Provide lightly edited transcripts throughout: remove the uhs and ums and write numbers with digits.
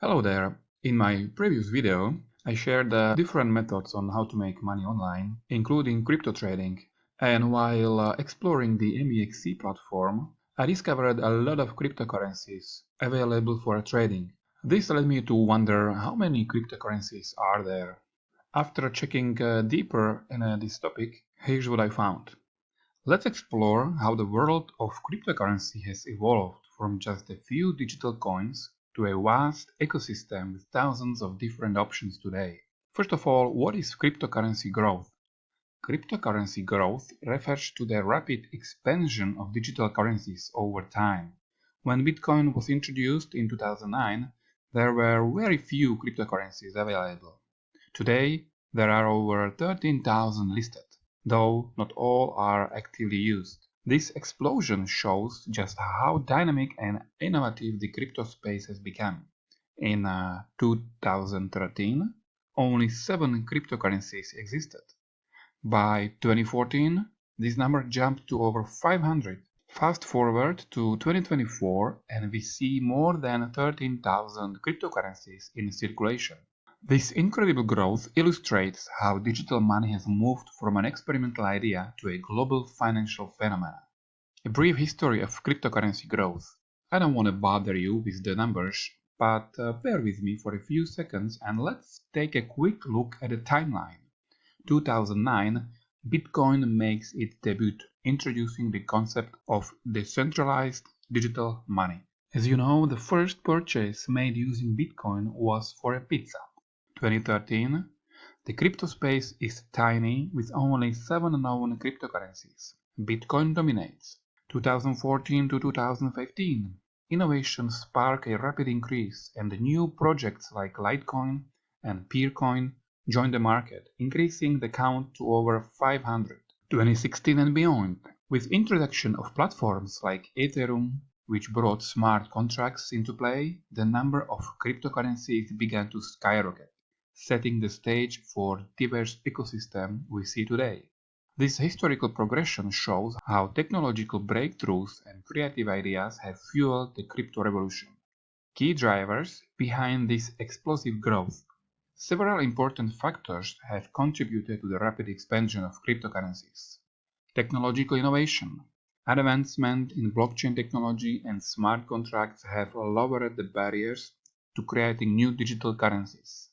Hello there. In my previous video, I shared different methods on how to make money online, including crypto trading. And while exploring the MEXC platform, I discovered a lot of cryptocurrencies available for trading. This led me to wonder how many cryptocurrencies are there. After checking deeper in this topic, here's what I found. Let's explore how the world of cryptocurrency has evolved from just a few digital coins to a vast ecosystem with thousands of different options today. First of all, what is cryptocurrency growth? Cryptocurrency growth refers to the rapid expansion of digital currencies over time. When Bitcoin was introduced in 2009, there were very few cryptocurrencies available. Today, there are over 13,000 listed, though not all are actively used. This explosion shows just how dynamic and innovative the crypto space has become. In 2013, only 7 cryptocurrencies existed. By 2014, this number jumped to over 500. Fast forward to 2024 and we see more than 13,000 cryptocurrencies in circulation. This incredible growth illustrates how digital money has moved from an experimental idea to a global financial phenomenon. A brief history of cryptocurrency growth. I don't want to bother you with the numbers, but bear with me for a few seconds and let's take a quick look at the timeline. 2009, Bitcoin makes its debut, introducing the concept of decentralized digital money. As you know, the first purchase made using Bitcoin was for a pizza. 2013, the crypto space is tiny with only 7 known cryptocurrencies. Bitcoin dominates. 2014 to 2015, innovations spark a rapid increase and new projects like Litecoin and Peercoin join the market, increasing the count to over 500. 2016 and beyond, with introduction of platforms like Ethereum, which brought smart contracts into play, the number of cryptocurrencies began to skyrocket, setting the stage for the diverse ecosystem we see today. This historical progression shows how technological breakthroughs and creative ideas have fueled the crypto revolution. Key drivers behind this explosive growth. Several important factors have contributed to the rapid expansion of cryptocurrencies. Technological innovation. Advancement in blockchain technology and smart contracts have lowered the barriers to creating new digital currencies.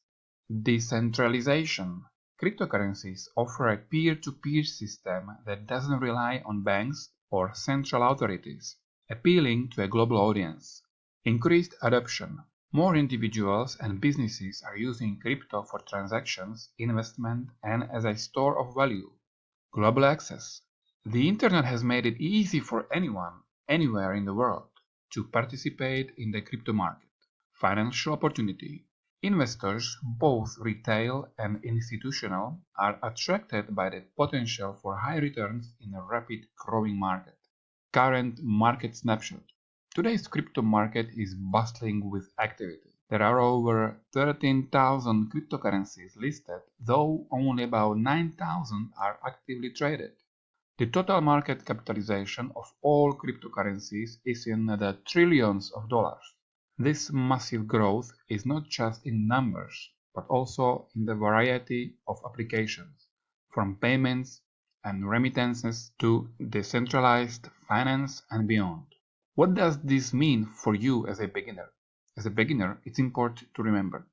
Decentralization. Cryptocurrencies offer a peer-to-peer system that doesn't rely on banks or central authorities, appealing to a global audience. Increased adoption. More individuals and businesses are using crypto for transactions, investment, and as a store of value. Global access. The internet has made it easy for anyone, anywhere in the world, to participate in the crypto market. Financial opportunity. Investors, both retail and institutional, are attracted by the potential for high returns in a rapid growing market. Current market snapshot. Today's crypto market is bustling with activity. There are over 13,000 cryptocurrencies listed, though only about 9,000 are actively traded. The total market capitalization of all cryptocurrencies is in the trillions of dollars. This massive growth is not just in numbers, but also in the variety of applications, from payments and remittances to decentralized finance and beyond. What does this mean for you as a beginner? As a beginner, it's important to remember.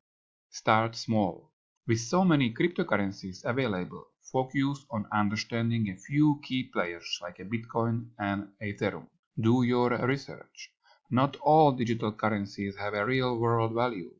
Start small. With so many cryptocurrencies available, focus on understanding a few key players like a Bitcoin and Ethereum. Do your research. Not all digital currencies have a real-world value.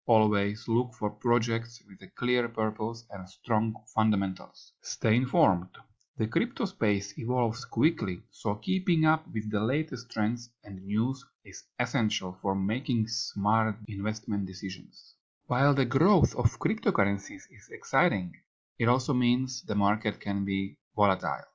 Always look for projects with a clear purpose and strong fundamentals. Stay informed. The crypto space evolves quickly, so keeping up with the latest trends and news is essential for making smart investment decisions. While the growth of cryptocurrencies is exciting, it also means the market can be volatile.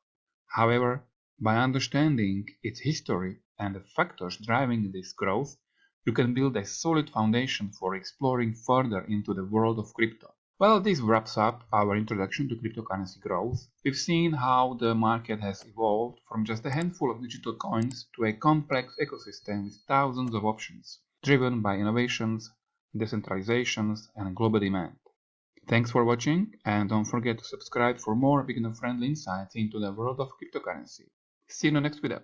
However, by understanding its history and the factors driving this growth, you can build a solid foundation for exploring further into the world of crypto. Well, this wraps up our introduction to cryptocurrency growth. We've seen how the market has evolved from just a handful of digital coins to a complex ecosystem with thousands of options, driven by innovations, decentralizations, and global demand. Thanks for watching, and don't forget to subscribe for more beginner-friendly insights into the world of cryptocurrency. See you in the next video.